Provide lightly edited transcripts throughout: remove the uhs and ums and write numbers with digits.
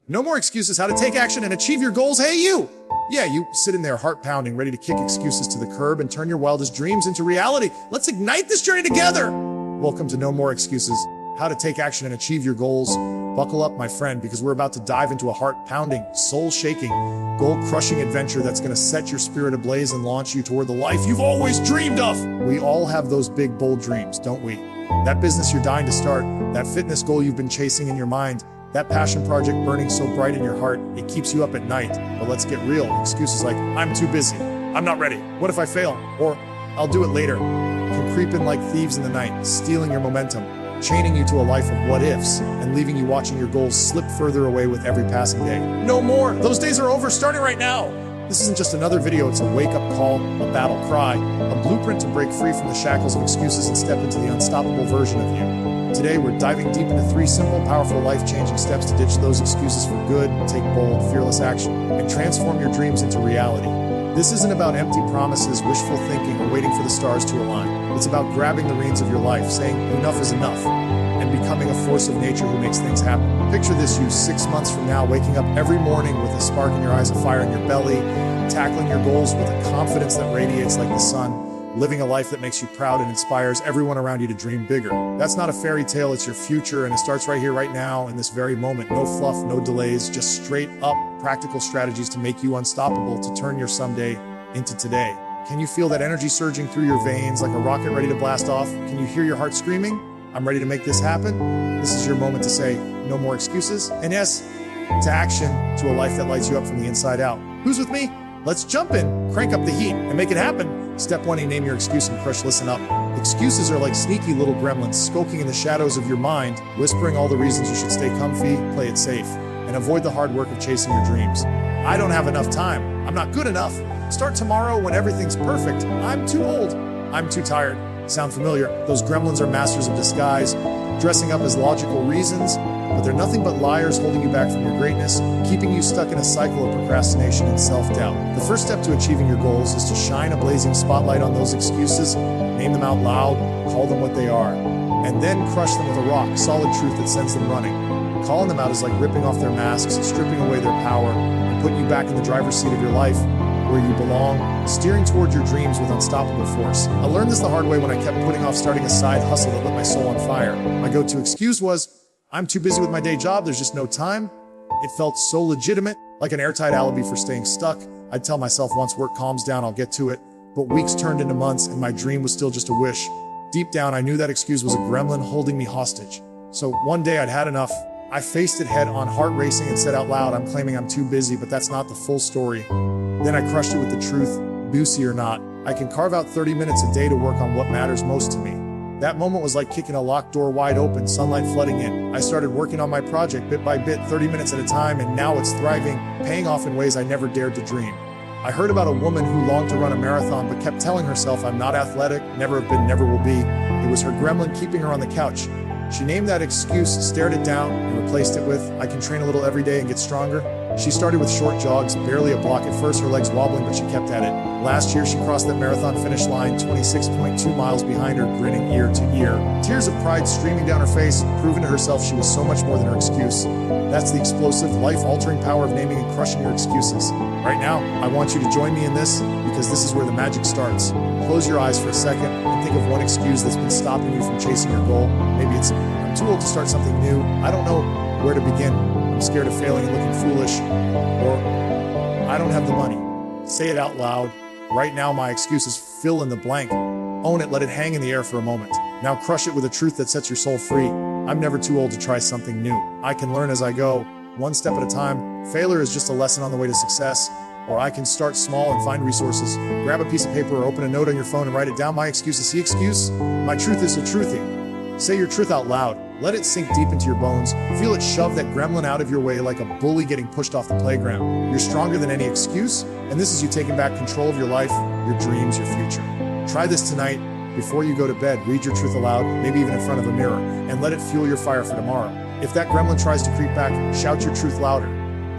No more excuses, how to take action and achieve your goals. Hey, you! Yeah, you sitting there heart pounding, ready to kick excuses to the curb and turn your wildest dreams into reality. Let's ignite this journey together. Welcome to No More Excuses, how to take action and achieve your goals. Buckle up, my friend, because we're about to dive into a heart-pounding, soul-shaking, goal-crushing adventure that's going to set your spirit ablaze and launch you toward the life you've always dreamed of. We all have those big, bold dreams, don't we? That business you're dying to start, that fitness goal you've been chasing in your mind, that passion project burning so bright in your heart, it keeps you up at night. But let's get real. Excuses like, I'm too busy, I'm not ready, what if I fail? Or, I'll do it later, can creep in like thieves in the night, stealing your momentum, chaining you to a life of what-ifs, and leaving you watching your goals slip further away with every passing day. No more! Those days are over, starting right now! This isn't just another video, it's a wake-up call, a battle cry, a blueprint to break free from the shackles of excuses and step into the unstoppable version of you. Today, we're diving deep into 3 simple, powerful, life-changing steps to ditch those excuses for good, take bold, fearless action, and transform your dreams into reality. This isn't about empty promises, wishful thinking, or waiting for the stars to align. It's about grabbing the reins of your life, saying enough is enough, and becoming a force of nature who makes things happen. Picture this, you 6 months from now, waking up every morning with a spark in your eyes, a fire in your belly, tackling your goals with a confidence that radiates like the sun, living a life that makes you proud and inspires everyone around you to dream bigger. That's not a fairy tale, it's your future, and it starts right here, right now, in this very moment. No fluff, no delays, just straight up practical strategies to make you unstoppable, to turn your someday into today. Can you feel that energy surging through your veins like a rocket ready to blast off? Can you hear your heart screaming? I'm ready to make this happen. This is your moment to say, no more excuses. And yes, to action, to a life that lights you up from the inside out. Who's with me? Let's jump in, crank up the heat, and make it happen. Step 1, name your excuse and crush, listen up. Excuses are like sneaky little gremlins skulking in the shadows of your mind, whispering all the reasons you should stay comfy, play it safe, and avoid the hard work of chasing your dreams. I don't have enough time. I'm not good enough. Start tomorrow when everything's perfect. I'm too old. I'm too tired. Sound familiar? Those gremlins are masters of disguise, dressing up as logical reasons, but they're nothing but liars holding you back from your greatness, keeping you stuck in a cycle of procrastination and self-doubt. The first step to achieving your goals is to shine a blazing spotlight on those excuses, name them out loud, call them what they are, and then crush them with a rock, solid truth that sends them running. Calling them out is like ripping off their masks, stripping away their power, and putting you back in the driver's seat of your life, where you belong, steering toward your dreams with unstoppable force. I learned this the hard way when I kept putting off starting a side hustle that lit my soul on fire. My go-to excuse was, I'm too busy with my day job, there's just no time. It felt so legitimate, like an airtight alibi for staying stuck. I'd tell myself once work calms down, I'll get to it. But weeks turned into months and my dream was still just a wish. Deep down, I knew that excuse was a gremlin holding me hostage. So one day I'd had enough. I faced it head on, heart racing, and said out loud, I'm claiming I'm too busy, but that's not the full story. Then I crushed it with the truth, busy or not. I can carve out 30 minutes a day to work on what matters most to me. That moment was like kicking a locked door wide open, sunlight flooding in. I started working on my project bit by bit, 30 minutes at a time, and now it's thriving, paying off in ways I never dared to dream. I heard about a woman who longed to run a marathon but kept telling herself, I'm not athletic, never have been, never will be. It was her gremlin keeping her on the couch. She named that excuse, stared it down, and replaced it with, I can train a little every day and get stronger. She started with short jogs, barely a block at first, her legs wobbling, but she kept at it. Last year, she crossed that marathon finish line, 26.2 miles behind her, grinning ear to ear. Tears of pride streaming down her face, proving to herself she was so much more than her excuse. That's the explosive, life-altering power of naming and crushing your excuses. Right now, I want you to join me in this, because this is where the magic starts. Close your eyes for a second and think of one excuse that's been stopping you from chasing your goal. Maybe it's, I'm too old to start something new. I don't know where to begin. I'm scared of failing and looking foolish. Or, I don't have the money. Say it out loud. Right now, my excuses fill in the blank. Own it, let it hang in the air for a moment. Now crush it with a truth that sets your soul free. I'm never too old to try something new. I can learn as I go, one step at a time. Failure is just a lesson on the way to success. Or I can start small and find resources. Grab a piece of paper or open a note on your phone and write it down. My excuse is the excuse. My truth is the truthy. Say your truth out loud. Let it sink deep into your bones. Feel it shove that gremlin out of your way like a bully getting pushed off the playground. You're stronger than any excuse, and this is you taking back control of your life, your dreams, your future. Try this tonight. Before you go to bed, read your truth aloud, maybe even in front of a mirror, and let it fuel your fire for tomorrow. If that gremlin tries to creep back, shout your truth louder.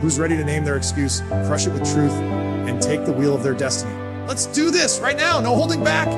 Who's ready to name their excuse, crush it with truth, and take the wheel of their destiny? Let's do this right now, no holding back.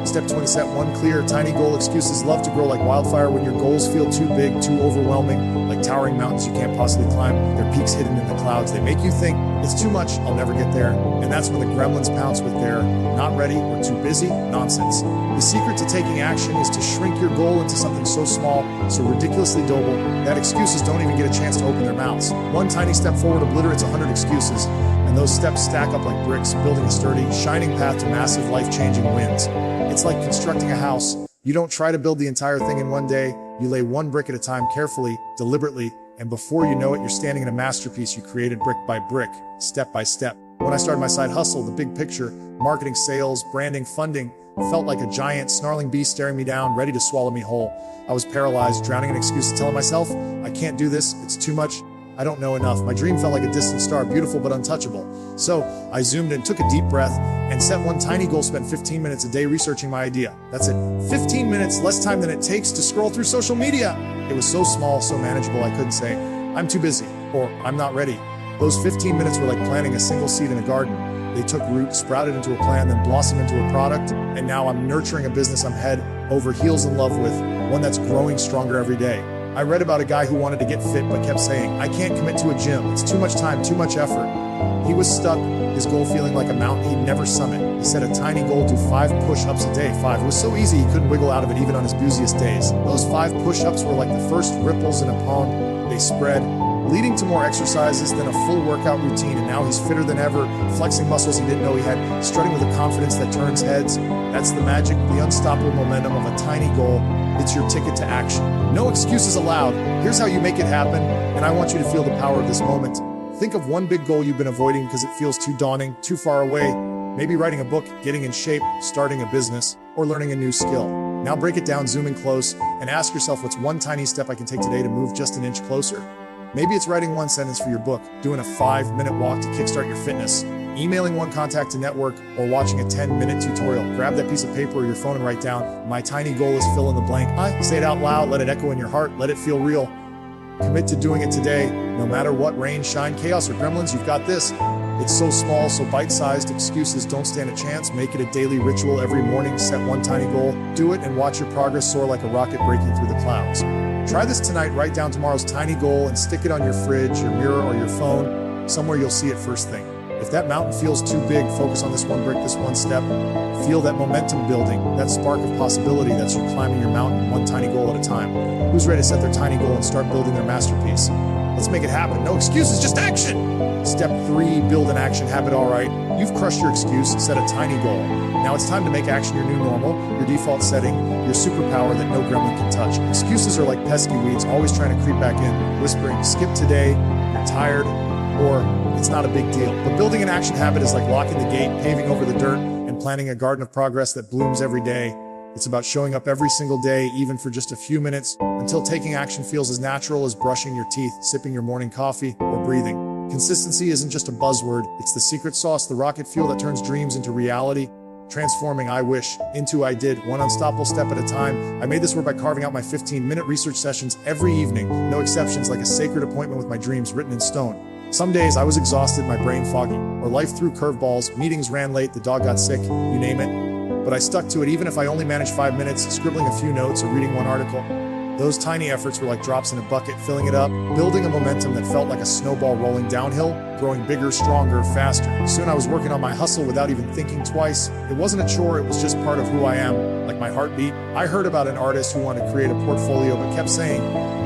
Step 20, set one clear, tiny goal. Excuses love to grow like wildfire when your goals feel too big, too overwhelming, like towering mountains you can't possibly climb, their peaks hidden in the clouds. They make you think, it's too much, I'll never get there. And that's when the gremlins pounce with their not ready or too busy nonsense. The secret to taking action is to shrink your goal into something so small, so ridiculously doable, that excuses don't even get a chance to open their mouths. One tiny step forward obliterates 100 excuses, and those steps stack up like bricks, building a sturdy, shining path to massive, life-changing wins. It's like constructing a house. You don't try to build the entire thing in one day. You lay one brick at a time, carefully, deliberately, and before you know it, you're standing in a masterpiece you created brick by brick, step by step. When I started my side hustle, the big picture, marketing, sales, branding, funding, felt like a giant, snarling beast staring me down, ready to swallow me whole. I was paralyzed, drowning in excuses, telling myself, I can't do this, it's too much, I don't know enough. My dream felt like a distant star, beautiful but untouchable. So I zoomed in, took a deep breath, and set one tiny goal, spent 15 minutes a day researching my idea. That's it. 15 minutes, less time than it takes to scroll through social media. It was so small, so manageable, I couldn't say, I'm too busy, or I'm not ready. Those 15 minutes were like planting a single seed in a garden. They took root, sprouted into a plant, then blossomed into a product, and now I'm nurturing a business I'm head over heels in love with, one that's growing stronger every day. I read about a guy who wanted to get fit but kept saying, I can't commit to a gym, it's too much time, too much effort. He was stuck, his goal feeling like a mountain he'd never summit. He set a tiny goal, do 5 push-ups a day. 5. It was so easy he couldn't wiggle out of it even on his busiest days. Those 5 push-ups were like the first ripples in a pond. They spread, leading to more exercises than a full workout routine, and now he's fitter than ever, flexing muscles he didn't know he had, strutting with a confidence that turns heads. That's the magic, the unstoppable momentum of a tiny goal. It's your ticket to action. No excuses allowed. Here's how you make it happen, and I want you to feel the power of this moment. Think of one big goal you've been avoiding because it feels too daunting, too far away. Maybe writing a book, getting in shape, starting a business, or learning a new skill. Now break it down, zoom in close, and ask yourself, what's one tiny step I can take today to move just an inch closer? Maybe it's writing one sentence for your book, doing a 5-minute walk to kickstart your fitness, emailing one contact to network, or watching a 10-minute tutorial. Grab that piece of paper or your phone and write down, my tiny goal is fill in the blank. Say it out loud, let it echo in your heart, let it feel real. Commit to doing it today, no matter what, rain, shine, chaos, or gremlins, you've got this. It's so small, so bite-sized, excuses don't stand a chance. Make it a daily ritual every morning, set one tiny goal, do it, and watch your progress soar like a rocket breaking through the clouds. Try this tonight, write down tomorrow's tiny goal and stick it on your fridge, your mirror, or your phone, somewhere you'll see it first thing. If that mountain feels too big, focus on this one brick, this one step. Feel that momentum building, that spark of possibility that's you climbing your mountain one tiny goal at a time. Who's ready to set their tiny goal and start building their masterpiece? Let's make it happen. No excuses, just action. Step 3, build an action habit. All right, you've crushed your excuse, set a tiny goal. Now it's time to make action your new normal, your default setting, your superpower that no gremlin can touch. Excuses are like pesky weeds, always trying to creep back in, whispering, skip today, you're tired, or it's not a big deal. But building an action habit is like locking the gate, paving over the dirt, and planting a garden of progress that blooms every day. It's about showing up every single day, even for just a few minutes, until taking action feels as natural as brushing your teeth, sipping your morning coffee, or breathing. Consistency isn't just a buzzword, it's the secret sauce, the rocket fuel that turns dreams into reality, transforming I wish into I did, one unstoppable step at a time. I made this work by carving out my 15-minute research sessions every evening, no exceptions, like a sacred appointment with my dreams written in stone. Some days I was exhausted, my brain foggy, or life threw curveballs, meetings ran late, the dog got sick, you name it. But I stuck to it even if I only managed 5 minutes, scribbling a few notes or reading one article. Those tiny efforts were like drops in a bucket, filling it up, building a momentum that felt like a snowball rolling downhill, growing bigger, stronger, faster. Soon I was working on my hustle without even thinking twice. It wasn't a chore, it was just part of who I am, like my heartbeat. I heard about an artist who wanted to create a portfolio but kept saying,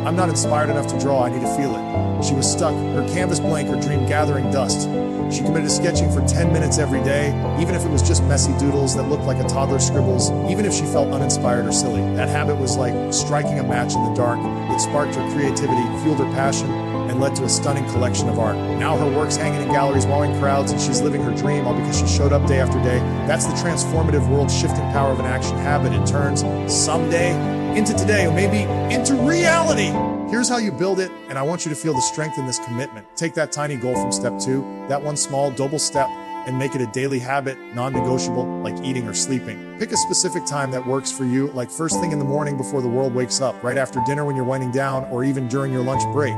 I'm not inspired enough to draw, I need to feel it. She was stuck, her canvas blank, her dream gathering dust. She committed to sketching for 10 minutes every day, even if it was just messy doodles that looked like a toddler's scribbles, even if she felt uninspired or silly. That habit was like striking a match in the dark. It sparked her creativity, fueled her passion, and led to a stunning collection of art. Now her work's hanging in galleries, wowing crowds, and she's living her dream, all because she showed up day after day. That's the transformative, world-shifting power of an action habit. It turns someday into today, or maybe into reality. Here's how you build it, and I want you to feel the strength in this commitment. Take that tiny goal from step 2, that one small, doable step, and make it a daily habit, non-negotiable, like eating or sleeping. Pick a specific time that works for you, like first thing in the morning before the world wakes up, right after dinner when you're winding down, or even during your lunch break.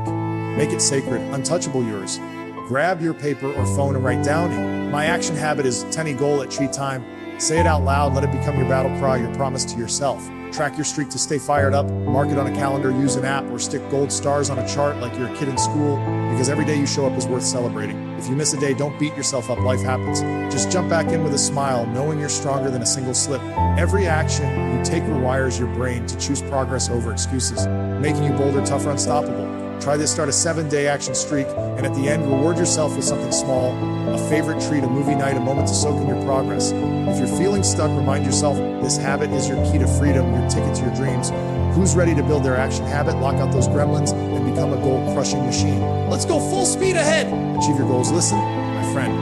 Make it sacred, untouchable yours. Grab your paper or phone and write down, my action habit is tiny goal at tree time. Say it out loud, let it become your battle cry, your promise to yourself. Track your streak to stay fired up, mark it on a calendar, use an app, or stick gold stars on a chart like you're a kid in school, because every day you show up is worth celebrating. If you miss a day, don't beat yourself up, life happens. Just jump back in with a smile, knowing you're stronger than a single slip. Every action you take rewires your brain to choose progress over excuses, making you bolder, tougher, unstoppable. Try this, start a 7-day action streak, and at the end, reward yourself with something small, a favorite treat, a movie night, a moment to soak in your progress. If you're feeling stuck, remind yourself this habit is your key to freedom, your ticket to your dreams. Who's ready to build their action habit, lock out those gremlins, and become a goal-crushing machine? Let's go full speed ahead! Achieve your goals. Listen, my friend,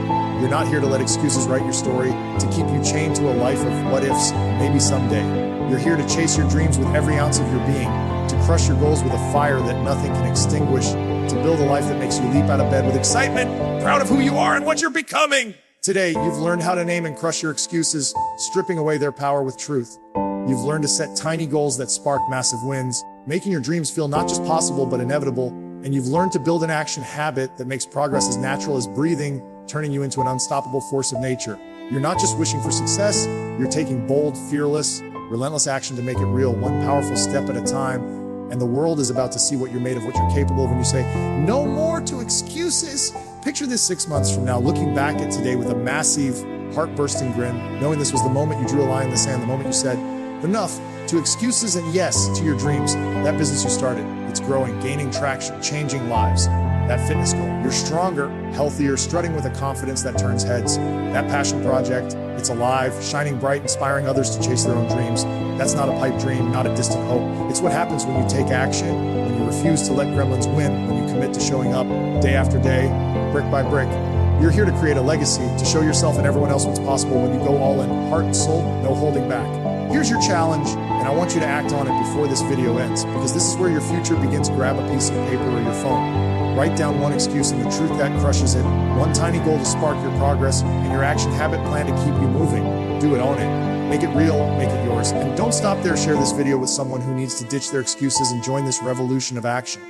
you're not here to let excuses write your story, to keep you chained to a life of what-ifs, maybe someday. You're here to chase your dreams with every ounce of your being, to crush your goals with a fire that nothing can extinguish, to build a life that makes you leap out of bed with excitement, proud of who you are and what you're becoming. Today, you've learned how to name and crush your excuses, stripping away their power with truth. You've learned to set tiny goals that spark massive wins, making your dreams feel not just possible but inevitable. And you've learned to build an action habit that makes progress as natural as breathing, turning you into an unstoppable force of nature. You're not just wishing for success, you're taking bold, fearless, relentless action to make it real, one powerful step at a time. And the world is about to see what you're made of, what you're capable of when you say, no more to excuses. Picture this 6 months from now, looking back at today with a massive, heart-bursting grin, knowing this was the moment you drew a line in the sand, the moment you said, enough to excuses and yes to your dreams. That business you started, it's growing, gaining traction, changing lives. That fitness goal, you're stronger, healthier, strutting with a confidence that turns heads. That passion project, it's alive, shining bright, inspiring others to chase their own dreams. That's not a pipe dream, not a distant hope. It's what happens when you take action, when you refuse to let gremlins win, when you commit to showing up day after day, brick by brick. You're here to create a legacy, to show yourself and everyone else what's possible when you go all in, heart and soul, no holding back. Here's your challenge, and I want you to act on it before this video ends, because this is where your future begins. Grab a piece of paper or your phone. Write down one excuse and the truth that crushes it, one tiny goal to spark your progress, and your action habit plan to keep you moving. Do it, own it. Make it real, make it yours. And don't stop there, share this video with someone who needs to ditch their excuses and join this revolution of action.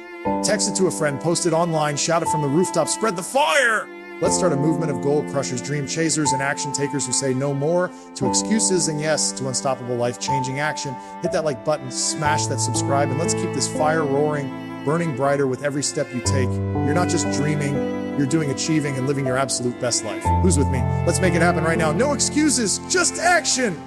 Text it to a friend, post it online, shout it from the rooftop, spread the fire! Let's start a movement of goal crushers, dream chasers, and action takers who say no more to excuses and yes to unstoppable life-changing action. Hit that like button, smash that subscribe, and let's keep this fire roaring, burning brighter with every step you take. You're not just dreaming, you're doing, achieving, and living your absolute best life. Who's with me? Let's make it happen right now. No excuses, just action!